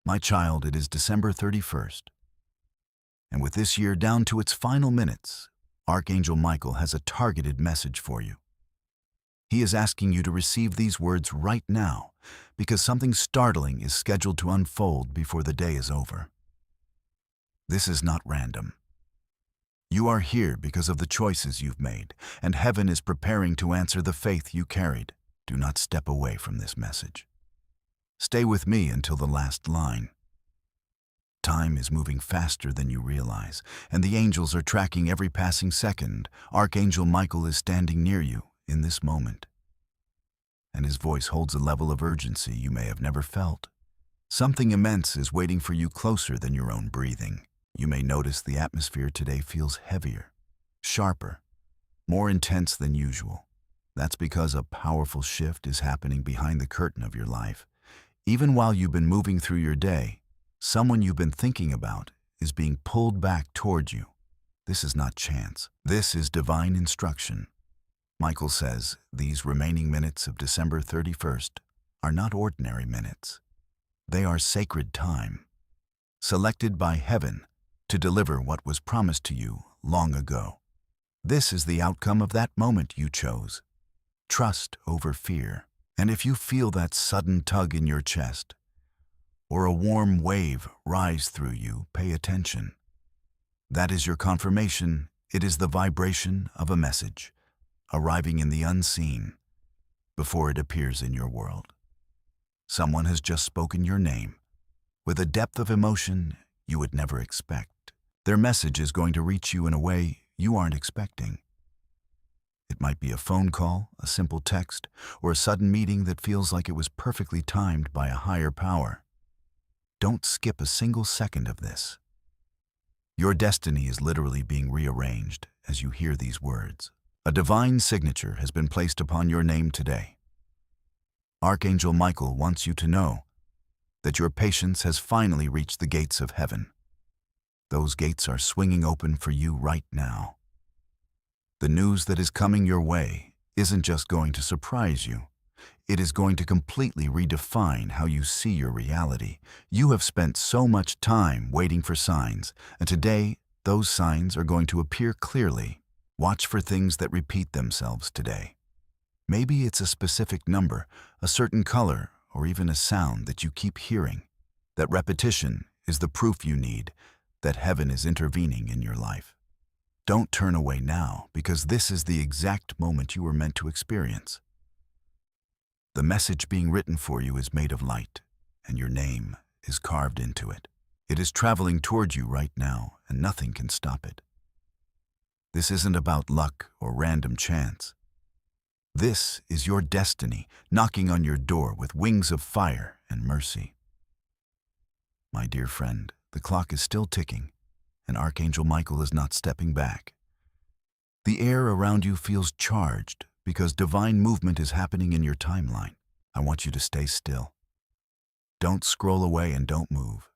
My child, it is December 31st. And with this year down to its final minutes, Archangel Michael has a targeted message for you. He is asking you to receive these words right now because something startling is scheduled to unfold before the day is over. This is not random. You are here because of the choices you've made, and heaven is preparing to answer the faith you carried. Do not step away from this message. Stay with me until the last line. Time is moving faster than you realize, and the angels are tracking every passing second. Archangel Michael is standing near you in this moment, and his voice holds a level of urgency you may have never felt. Something immense is waiting for you closer than your own breathing. You may notice the atmosphere today feels heavier, sharper, more intense than usual. That's because a powerful shift is happening behind the curtain of your life. Even while you've been moving through your day, someone you've been thinking about is being pulled back towards you. This is not chance. This is divine instruction. Michael says these remaining minutes of December 31st are not ordinary minutes. They are sacred time, selected by heaven to deliver what was promised to you long ago. This is the outcome of that moment you chose. Trust over fear. And if you feel that sudden tug in your chest, or a warm wave rise through you, pay attention. That is your confirmation. It is the vibration of a message, arriving in the unseen before it appears in your world. Someone has just spoken your name with a depth of emotion you would never expect. Their message is going to reach you in a way you aren't expecting. It might be a phone call, a simple text, or a sudden meeting that feels like it was perfectly timed by a higher power. Don't skip a single second of this. Your destiny is literally being rearranged as you hear these words. A divine signature has been placed upon your name today. Archangel Michael wants you to know that your patience has finally reached the gates of heaven. Those gates are swinging open for you right now. The news that is coming your way isn't just going to surprise you. It is going to completely redefine how you see your reality. You have spent so much time waiting for signs, and today those signs are going to appear clearly. Watch for things that repeat themselves today. Maybe it's a specific number, a certain color, or even a sound that you keep hearing. That repetition is the proof you need that heaven is intervening in your life. Don't turn away now, because this is the exact moment you were meant to experience. The message being written for you is made of light, and your name is carved into it. It is traveling towards you right now, and nothing can stop it. This isn't about luck or random chance. This is your destiny knocking on your door with wings of fire and mercy. My dear friend, the clock is still ticking, and Archangel Michael is not stepping back. The air around you feels charged because divine movement is happening in your timeline. I want you to stay still. Don't scroll away and don't move.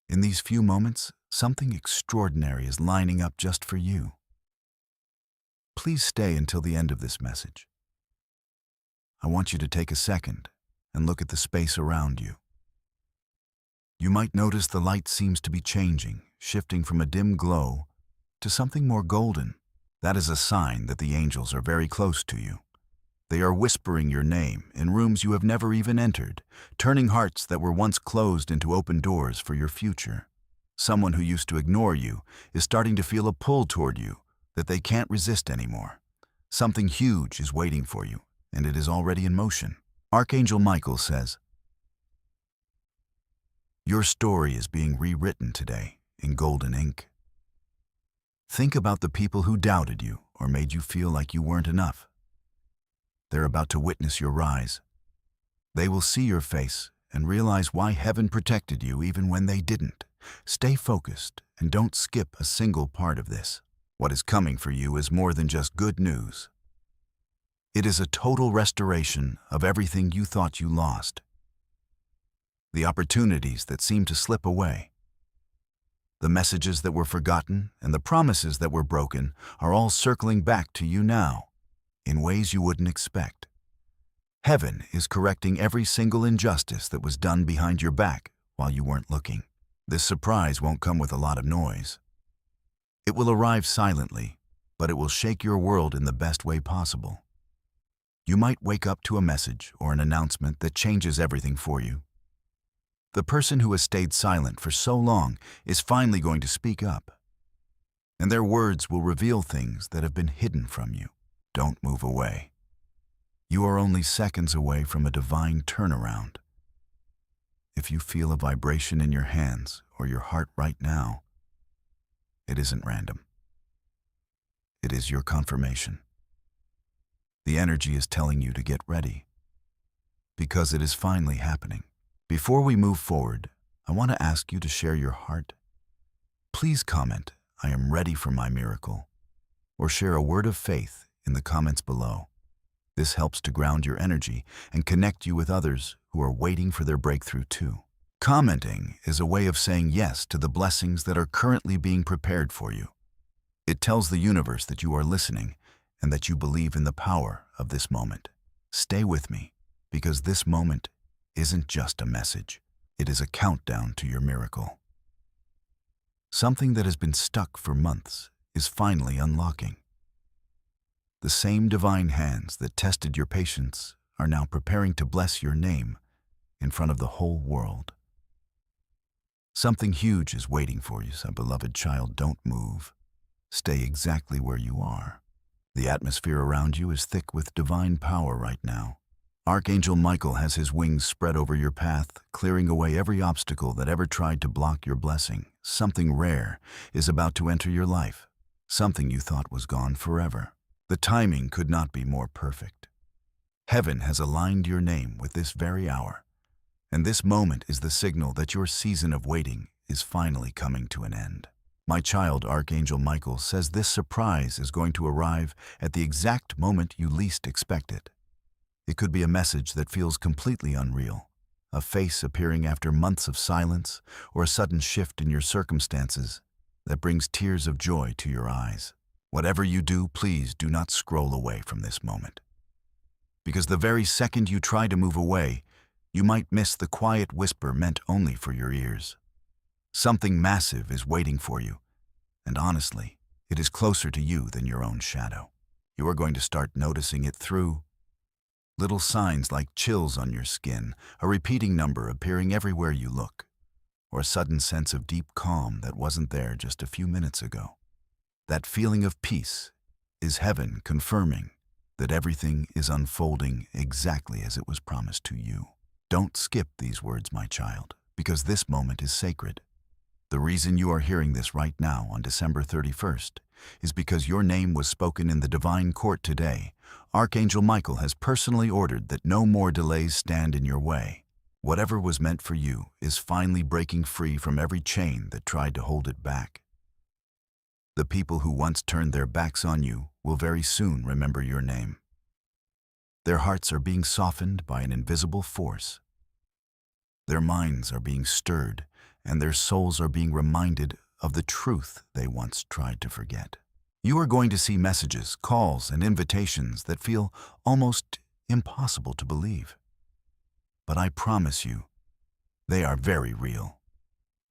In these few moments, something extraordinary is lining up just for you. Please stay until the end of this message. I want you to take a second and look at the space around you. You might notice the light seems to be changing, shifting from a dim glow to something more golden. That is a sign that the angels are very close to you. They are whispering your name in rooms you have never even entered, turning hearts that were once closed into open doors for your future. Someone who used to ignore you is starting to feel a pull toward you that they can't resist anymore. Something huge is waiting for you, and it is already in motion. Archangel Michael says, your story is being rewritten today in golden ink. Think about the people who doubted you or made you feel like you weren't enough. They're about to witness your rise. They will see your face and realize why heaven protected you even when they didn't. Stay focused and don't skip a single part of this. What is coming for you is more than just good news. It is a total restoration of everything you thought you lost. The opportunities that seemed to slip away, the messages that were forgotten, and the promises that were broken are all circling back to you now in ways you wouldn't expect. Heaven is correcting every single injustice that was done behind your back while you weren't looking. This surprise won't come with a lot of noise. It will arrive silently, but it will shake your world in the best way possible. You might wake up to a message or an announcement that changes everything for you. The person who has stayed silent for so long is finally going to speak up, and their words will reveal things that have been hidden from you. Don't move away. You are only seconds away from a divine turnaround. If you feel a vibration in your hands or your heart right now, it isn't random. It is your confirmation. The energy is telling you to get ready, because it is finally happening. Before we move forward, I want to ask you to share your heart. Please comment, "I am ready for my miracle," or share a word of faith in the comments below. This helps to ground your energy and connect you with others who are waiting for their breakthrough too. Commenting is a way of saying yes to the blessings that are currently being prepared for you. It tells the universe that you are listening and that you believe in the power of this moment. Stay with me, because this moment isn't just a message. It is a countdown to your miracle. Something that has been stuck for months is finally unlocking. The same divine hands that tested your patience are now preparing to bless your name in front of the whole world. Something huge is waiting for you, so beloved child, don't move. Stay exactly where you are. The atmosphere around you is thick with divine power right now. Archangel Michael has his wings spread over your path, clearing away every obstacle that ever tried to block your blessing. Something rare is about to enter your life, something you thought was gone forever. The timing could not be more perfect. Heaven has aligned your name with this very hour, and this moment is the signal that your season of waiting is finally coming to an end. My child, Archangel Michael, says this surprise is going to arrive at the exact moment you least expect it. It could be a message that feels completely unreal, a face appearing after months of silence, or a sudden shift in your circumstances that brings tears of joy to your eyes. Whatever you do, please do not scroll away from this moment, because the very second you try to move away, you might miss the quiet whisper meant only for your ears. Something massive is waiting for you, and honestly, it is closer to you than your own shadow. You are going to start noticing it through little signs like chills on your skin, a repeating number appearing everywhere you look, or a sudden sense of deep calm that wasn't there just a few minutes ago. That feeling of peace is heaven confirming that everything is unfolding exactly as it was promised to you. Don't skip these words, my child, because this moment is sacred. The reason you are hearing this right now on December 31st is because your name was spoken in the divine court today. Archangel Michael has personally ordered that no more delays stand in your way. Whatever was meant for you is finally breaking free from every chain that tried to hold it back. The people who once turned their backs on you will very soon remember your name. Their hearts are being softened by an invisible force. Their minds are being stirred, and their souls are being reminded of the truth they once tried to forget. You are going to see messages, calls, and invitations that feel almost impossible to believe. But I promise you, they are very real.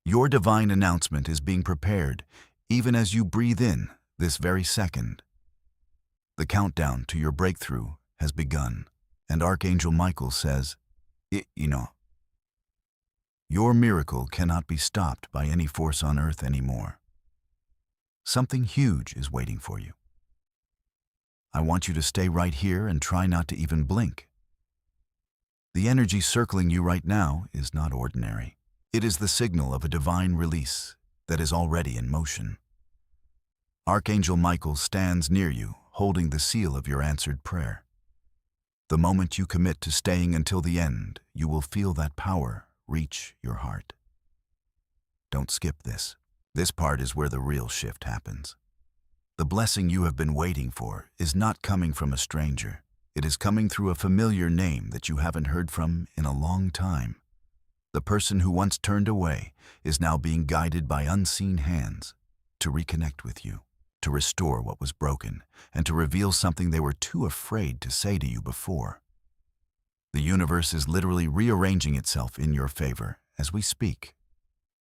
Your divine announcement is being prepared even as you breathe in this very second. The countdown to your breakthrough has begun, and Archangel Michael says, your miracle cannot be stopped by any force on earth anymore. Something huge is waiting for you. I want you to stay right here and try not to even blink. The energy circling you right now is not ordinary. It is the signal of a divine release that is already in motion. Archangel Michael stands near you, holding the seal of your answered prayer. The moment you commit to staying until the end, you will feel that power reach your heart. Don't skip this. This part is where the real shift happens. The blessing you have been waiting for is not coming from a stranger. It is coming through a familiar name that you haven't heard from in a long time. The person who once turned away is now being guided by unseen hands to reconnect with you, to restore what was broken, and to reveal something they were too afraid to say to you before. The universe is literally rearranging itself in your favor, As we speak,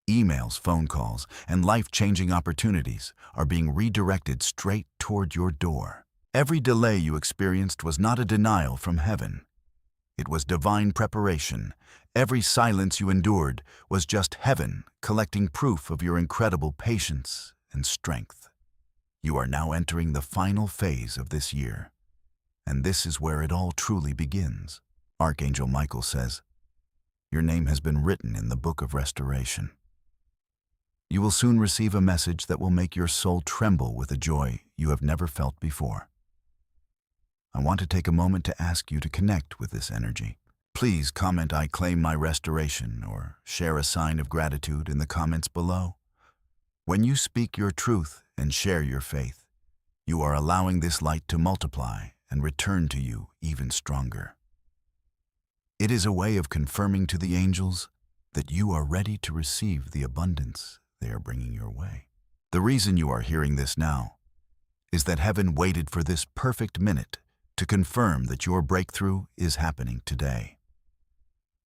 emails, phone calls, and life-changing opportunities are being redirected straight toward your door. Every delay you experienced was not a denial from heaven. It was divine preparation. Every silence you endured was just heaven collecting proof of your incredible patience and strength. You are now entering the final phase of this year, and this is where it all truly begins. Archangel Michael says, "Your name has been written in the book of restoration." You will soon receive a message that will make your soul tremble with a joy you have never felt before. I want to take a moment to ask you to connect with this energy. Please comment "I claim my restoration" or share a sign of gratitude in the comments below. When you speak your truth and share your faith, you are allowing this light to multiply and return to you even stronger. It is a way of confirming to the angels that you are ready to receive the abundance they are bringing your way. The reason you are hearing this now is that heaven waited for this perfect minute to confirm that your breakthrough is happening today.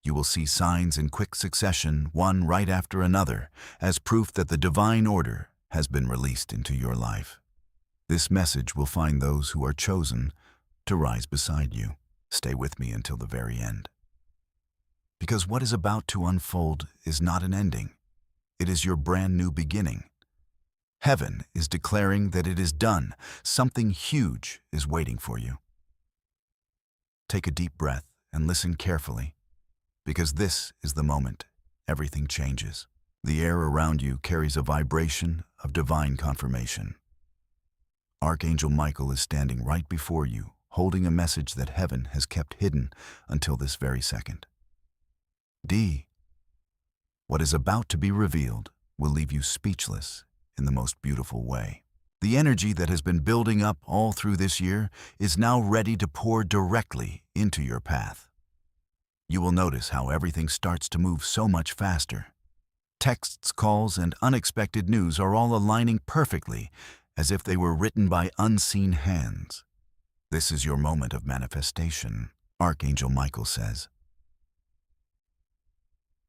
You will see signs in quick succession, one right after another, as proof that the divine order has been released into your life. This message will find those who are chosen to rise beside you. Stay with me until the very end. Because what is about to unfold is not an ending. It is your brand new beginning. Heaven is declaring that it is done. Something huge is waiting for you. Take a deep breath and listen carefully, because this is the moment everything changes. The air around you carries a vibration of divine confirmation. Archangel Michael is standing right before you, holding a message that heaven has kept hidden until this very second. What is about to be revealed will leave you speechless in the most beautiful way. The energy that has been building up all through this year is now ready to pour directly into your path. You will notice how everything starts to move so much faster. Texts, calls, and unexpected news are all aligning perfectly, as if they were written by unseen hands. This is your moment of manifestation, Archangel Michael says.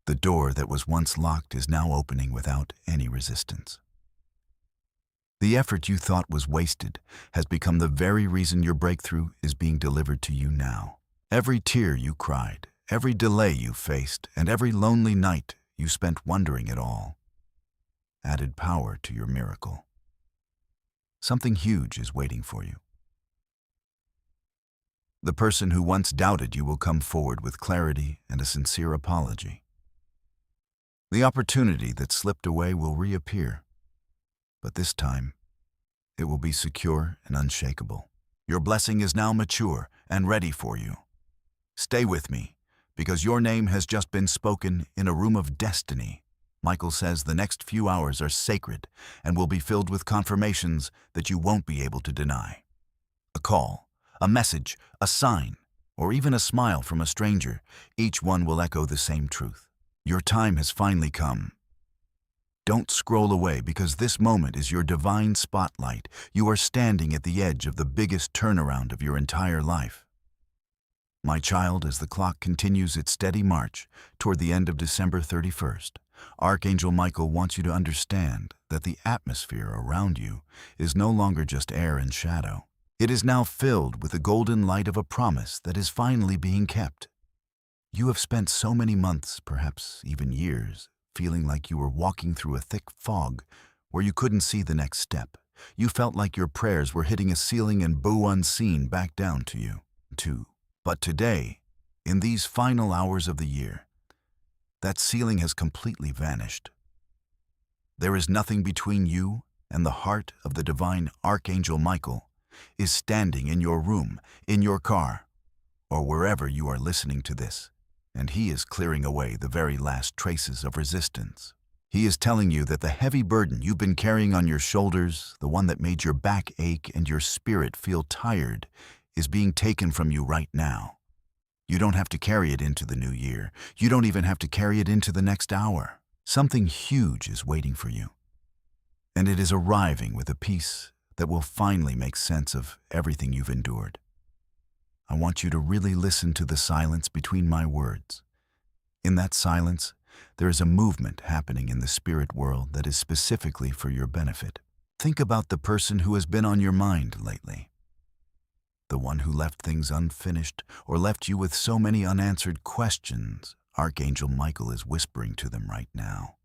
The door that was once locked is now opening without any resistance. The effort you thought was wasted has become the very reason your breakthrough is being delivered to you now. Every tear you cried, every delay you faced, and every lonely night you spent wondering it all added power to your miracle. Something huge is waiting for you. The person who once doubted you will come forward with clarity and a sincere apology. The opportunity that slipped away will reappear, but this time, it will be secure and unshakable. Your blessing is now mature and ready for you. Stay with me, because your name has just been spoken in a room of destiny. Michael says the next few hours are sacred and will be filled with confirmations that you won't be able to deny. A call, a message, a sign, or even a smile from a stranger, each one will echo the same truth. Your time has finally come. Don't scroll away, because this moment is your divine spotlight. You are standing at the edge of the biggest turnaround of your entire life. My child, as the clock continues its steady march toward the end of December 31st, Archangel Michael wants you to understand that the atmosphere around you is no longer just air and shadow. It is now filled with the golden light of a promise that is finally being kept. You have spent so many months, perhaps even years, feeling like you were walking through a thick fog where you couldn't see the next step. You felt like your prayers were hitting a ceiling and bow unseen back down to you, too. But today, in these final hours of the year, that ceiling has completely vanished. There is nothing between you and the heart of the divine Archangel Michael is standing in your room, in your car, or wherever you are listening to this. And he is clearing away the very last traces of resistance. He is telling you that the heavy burden you've been carrying on your shoulders, the one that made your back ache and your spirit feel tired, is being taken from you right now. You don't have to carry it into the new year. You don't even have to carry it into the next hour. Something huge is waiting for you. And it is arriving with a peace that will finally make sense of everything you've endured. I want you to really listen to the silence between my words. In that silence, there is a movement happening in the spirit world that is specifically for your benefit. Think about the person who has been on your mind lately. The one who left things unfinished or left you with so many unanswered questions. Archangel Michael is whispering to them right now.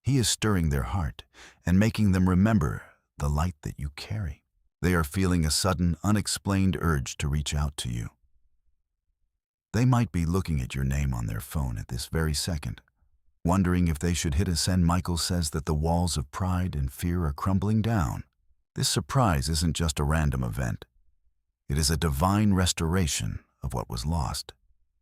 He is stirring their heart and making them remember the light that you carry. They are feeling a sudden, unexplained urge to reach out to you. They might be looking at your name on their phone at this very second, wondering if they should hit a send. Michael says that the walls of pride and fear are crumbling down. This surprise isn't just a random event. It is a divine restoration of what was lost.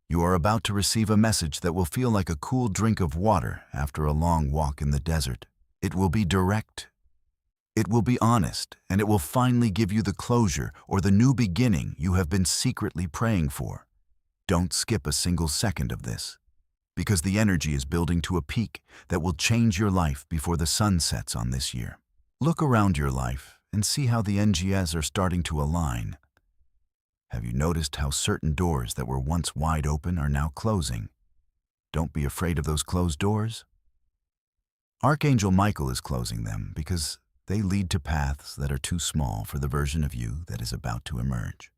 You are about to receive a message that will feel like a cool drink of water after a long walk in the desert. It will be direct. It will be honest, and it will finally give you the closure or the new beginning you have been secretly praying for. Don't skip a single second of this, because the energy is building to a peak that will change your life before the sun sets on this year. Look around your life and see how the NGs are starting to align. Have you noticed how certain doors that were once wide open are now closing? Don't be afraid of those closed doors. Archangel Michael is closing them because they lead to paths that are too small for the version of you that is about to emerge.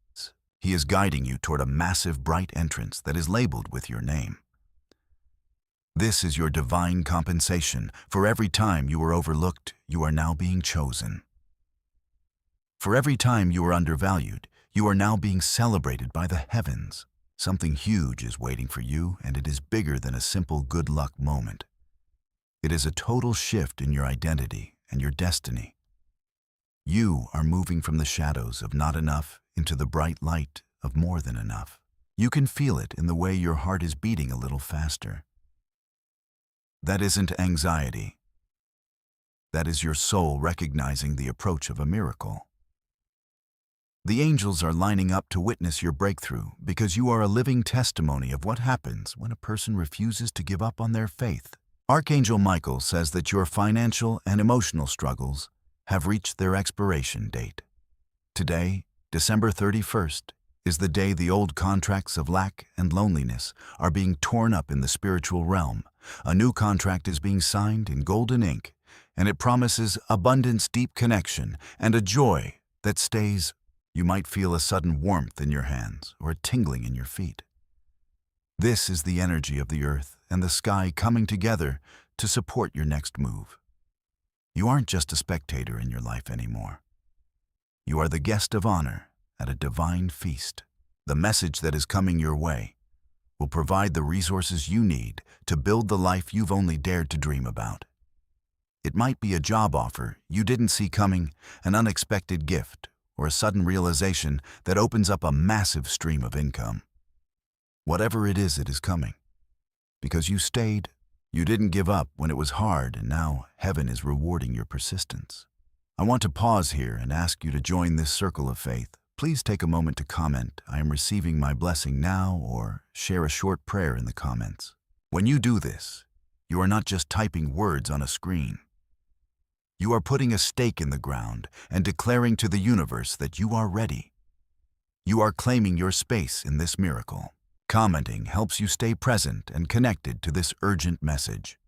He is guiding you toward a massive, bright entrance that is labeled with your name. This is your divine compensation. For every time you were overlooked, you are now being chosen. For every time you were undervalued, you are now being celebrated by the heavens. Something huge is waiting for you, and it is bigger than a simple good luck moment. It is a total shift in your identity and your destiny. You are moving from the shadows of not enough into the bright light of more than enough. You can feel it in the way your heart is beating a little faster. That isn't anxiety. That is your soul recognizing the approach of a miracle. The angels are lining up to witness your breakthrough because you are a living testimony of what happens when a person refuses to give up on their faith. Archangel Michael says that your financial and emotional struggles have reached their expiration date. Today, December 31st, is the day the old contracts of lack and loneliness are being torn up in the spiritual realm. A new contract is being signed in golden ink, and it promises abundance, deep connection, and a joy that stays. You might feel a sudden warmth in your hands or a tingling in your feet. This is the energy of the earth and the sky coming together to support your next move. You aren't just a spectator in your life anymore. You are the guest of honor at a divine feast. The message that is coming your way will provide the resources you need to build the life you've only dared to dream about. It might be a job offer you didn't see coming, an unexpected gift, or a sudden realization that opens up a massive stream of income. Whatever it is coming. Because you stayed, you didn't give up when it was hard, and now heaven is rewarding your persistence. I want to pause here and ask you to join this circle of faith. Please take a moment to comment, "I am receiving my blessing now," or share a short prayer in the comments. When you do this, you are not just typing words on a screen. You are putting a stake in the ground and declaring to the universe that you are ready. You are claiming your space in this miracle. Commenting helps you stay present and connected to this urgent message.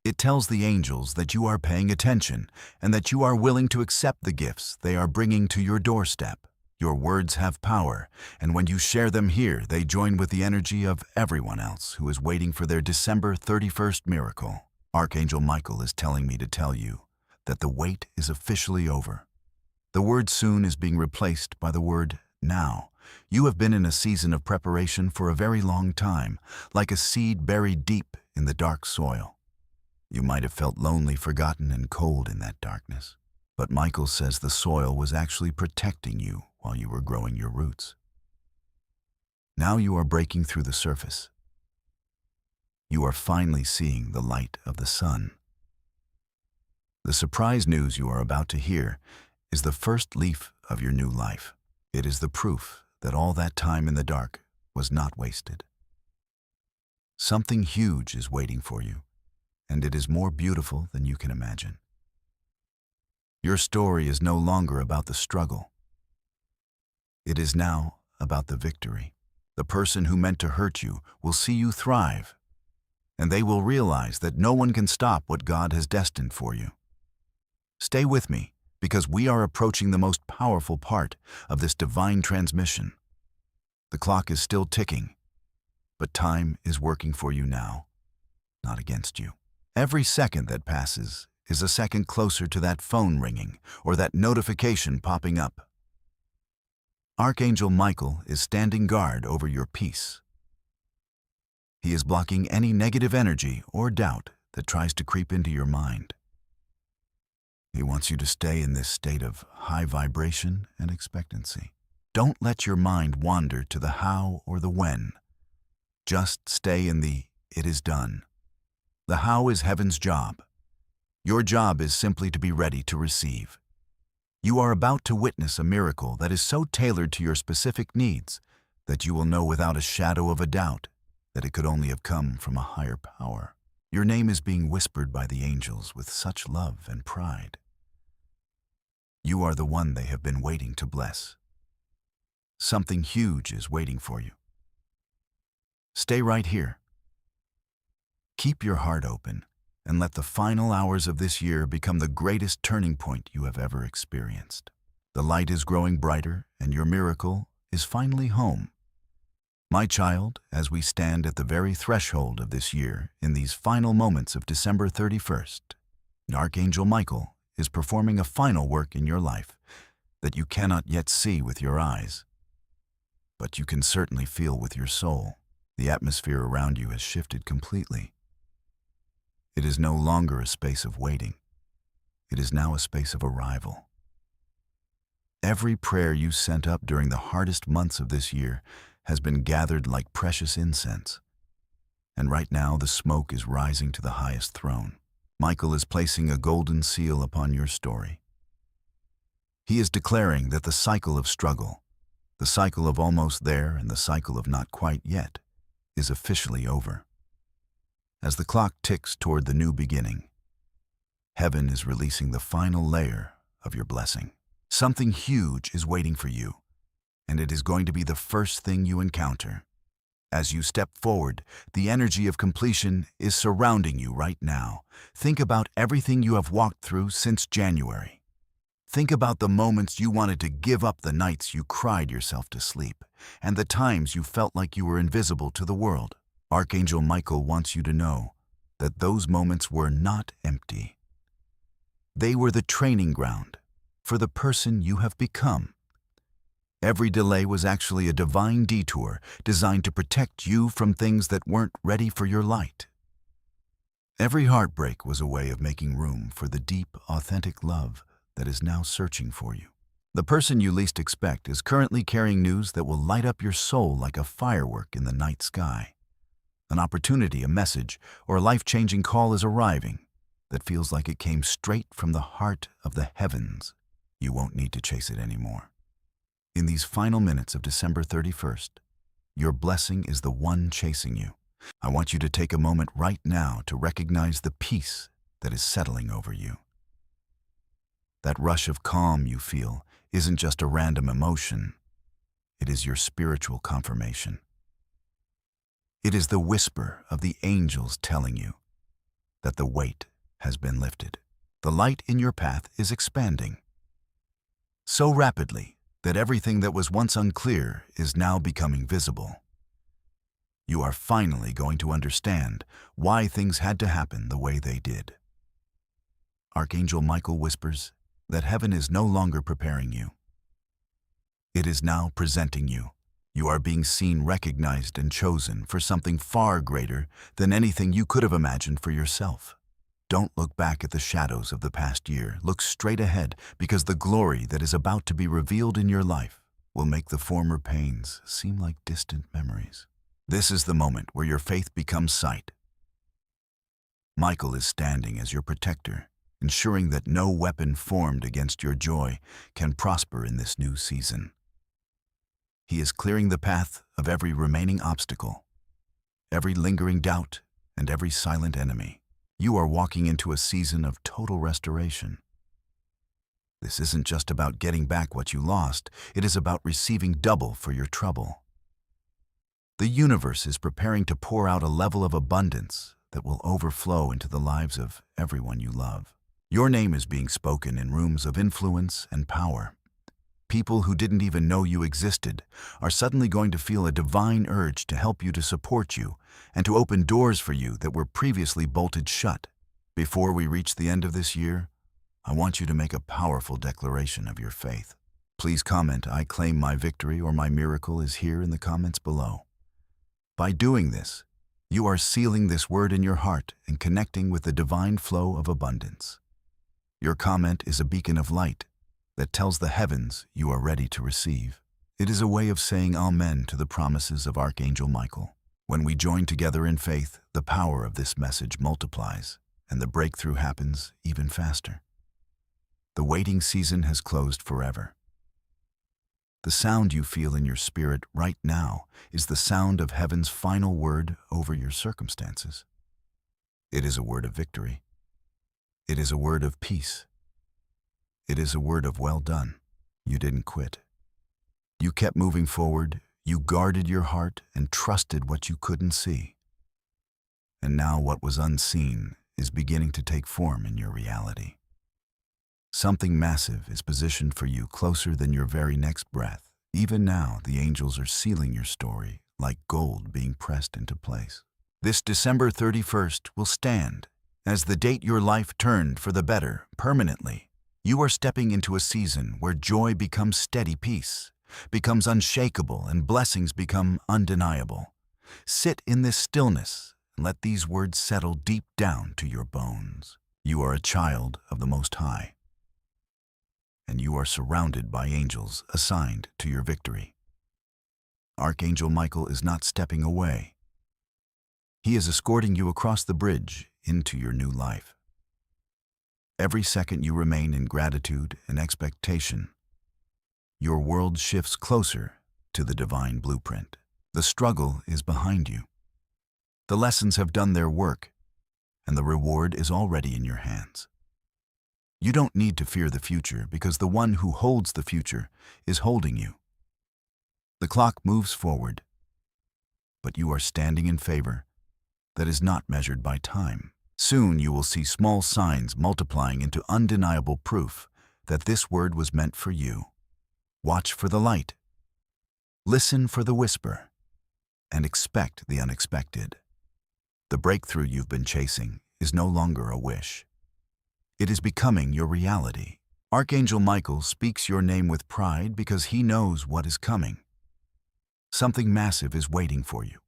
It tells the angels that you are paying attention and that you are willing to accept the gifts they are bringing to your doorstep. Your words have power, and when you share them here, they join with the energy of everyone else who is waiting for their December 31st miracle. Archangel Michael is telling me to tell you that the wait is officially over. The word soon is being replaced by the word now. You have been in a season of preparation for a very long time, like a seed buried deep in the dark soil. You might have felt lonely, forgotten, and cold in that darkness. But Michael says the soil was actually protecting you while you were growing your roots. Now you are breaking through the surface. You are finally seeing the light of the sun. The surprise news you are about to hear is the first leaf of your new life. It is the proof that all that time in the dark was not wasted. Something huge is waiting for you, and it is more beautiful than you can imagine. Your story is no longer about the struggle. It is now about the victory. The person who meant to hurt you will see you thrive, and they will realize that no one can stop what God has destined for you. Stay with me, because we are approaching the most powerful part of this divine transmission. The clock is still ticking, but time is working for you now, not against you. Every second that passes is a second closer to that phone ringing or that notification popping up. Archangel Michael is standing guard over your peace. He is blocking any negative energy or doubt that tries to creep into your mind. He wants you to stay in this state of high vibration and expectancy. Don't let your mind wander to the how or the when. Just stay in the "it is done." The how is heaven's job. Your job is simply to be ready to receive. You are about to witness a miracle that is so tailored to your specific needs that you will know without a shadow of a doubt that it could only have come from a higher power. Your name is being whispered by the angels with such love and pride. You are the one they have been waiting to bless. Something huge is waiting for you. Stay right here. Keep your heart open and let the final hours of this year become the greatest turning point you have ever experienced. The light is growing brighter and your miracle is finally home. My child, as we stand at the very threshold of this year in these final moments of December 31st, Archangel Michael is performing a final work in your life that you cannot yet see with your eyes, but you can certainly feel with your soul. The atmosphere around you has shifted completely. It is no longer a space of waiting. It is now a space of arrival. Every prayer you sent up during the hardest months of this year has been gathered like precious incense. And right now the smoke is rising to the highest throne. Michael is placing a golden seal upon your story. He is declaring that the cycle of struggle, the cycle of almost there and the cycle of not quite yet, is officially over. As the clock ticks toward the new beginning, heaven is releasing the final layer of your blessing. Something huge is waiting for you, and it is going to be the first thing you encounter. As you step forward, the energy of completion is surrounding you right now. Think about everything you have walked through since January. Think about the moments you wanted to give up, the nights you cried yourself to sleep, and the times you felt like you were invisible to the world. Archangel Michael wants you to know that those moments were not empty. They were the training ground for the person you have become. Every delay was actually a divine detour designed to protect you from things that weren't ready for your light. Every heartbreak was a way of making room for the deep, authentic love that is now searching for you. The person you least expect is currently carrying news that will light up your soul like a firework in the night sky. An opportunity, a message, or a life-changing call is arriving that feels like it came straight from the heart of the heavens. You won't need to chase it anymore. In these final minutes of December 31st, your blessing is the one chasing you. I want you to take a moment right now to recognize the peace that is settling over you. That rush of calm you feel isn't just a random emotion. It is your spiritual confirmation. It is the whisper of the angels telling you that the weight has been lifted. The light in your path is expanding so rapidly that everything that was once unclear is now becoming visible. You are finally going to understand why things had to happen the way they did. Archangel Michael whispers that heaven is no longer preparing you. It is now presenting you. You are being seen, recognized, and chosen for something far greater than anything you could have imagined for yourself. Don't look back at the shadows of the past year. Look straight ahead, because the glory that is about to be revealed in your life will make the former pains seem like distant memories. This is the moment where your faith becomes sight. Michael is standing as your protector, ensuring that no weapon formed against your joy can prosper in this new season. He is clearing the path of every remaining obstacle, every lingering doubt, and every silent enemy. You are walking into a season of total restoration. This isn't just about getting back what you lost, it is about receiving double for your trouble. The universe is preparing to pour out a level of abundance that will overflow into the lives of everyone you love. Your name is being spoken in rooms of influence and power. People who didn't even know you existed are suddenly going to feel a divine urge to help you, to support you, and to open doors for you that were previously bolted shut. Before we reach the end of this year, I want you to make a powerful declaration of your faith. Please comment, "I claim my victory" or "my miracle is here" in the comments below. By doing this, you are sealing this word in your heart and connecting with the divine flow of abundance. Your comment is a beacon of light that tells the heavens you are ready to receive. It is a way of saying amen to the promises of Archangel Michael. When we join together in faith, the power of this message multiplies, and the breakthrough happens even faster. The waiting season has closed forever. The sound you feel in your spirit right now is the sound of heaven's final word over your circumstances. It is a word of victory. It is a word of peace. It is a word of "well done." You didn't quit. You kept moving forward, you guarded your heart and trusted what you couldn't see. And now what was unseen is beginning to take form in your reality. Something massive is positioned for you, closer than your very next breath. Even now, the angels are sealing your story like gold being pressed into place. This December 31st will stand as the date your life turned for the better permanently. You are stepping into a season where joy becomes steady peace, becomes unshakable, and blessings become undeniable. Sit in this stillness and let these words settle deep down to your bones. You are a child of the Most High, and you are surrounded by angels assigned to your victory. Archangel Michael is not stepping away. He is escorting you across the bridge into your new life. Every second you remain in gratitude and expectation, your world shifts closer to the divine blueprint. The struggle is behind you. The lessons have done their work, and the reward is already in your hands. You don't need to fear the future, because the one who holds the future is holding you. The clock moves forward, but you are standing in favor that is not measured by time. Soon you will see small signs multiplying into undeniable proof that this word was meant for you. Watch for the light, listen for the whisper, and expect the unexpected. The breakthrough you've been chasing is no longer a wish. It is becoming your reality. Archangel Michael speaks your name with pride because he knows what is coming. Something massive is waiting for you.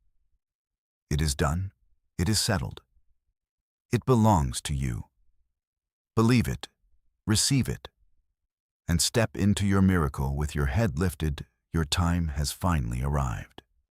It is done. It is settled. It belongs to you. Believe it, receive it, and step into your miracle with your head lifted. Your time has finally arrived.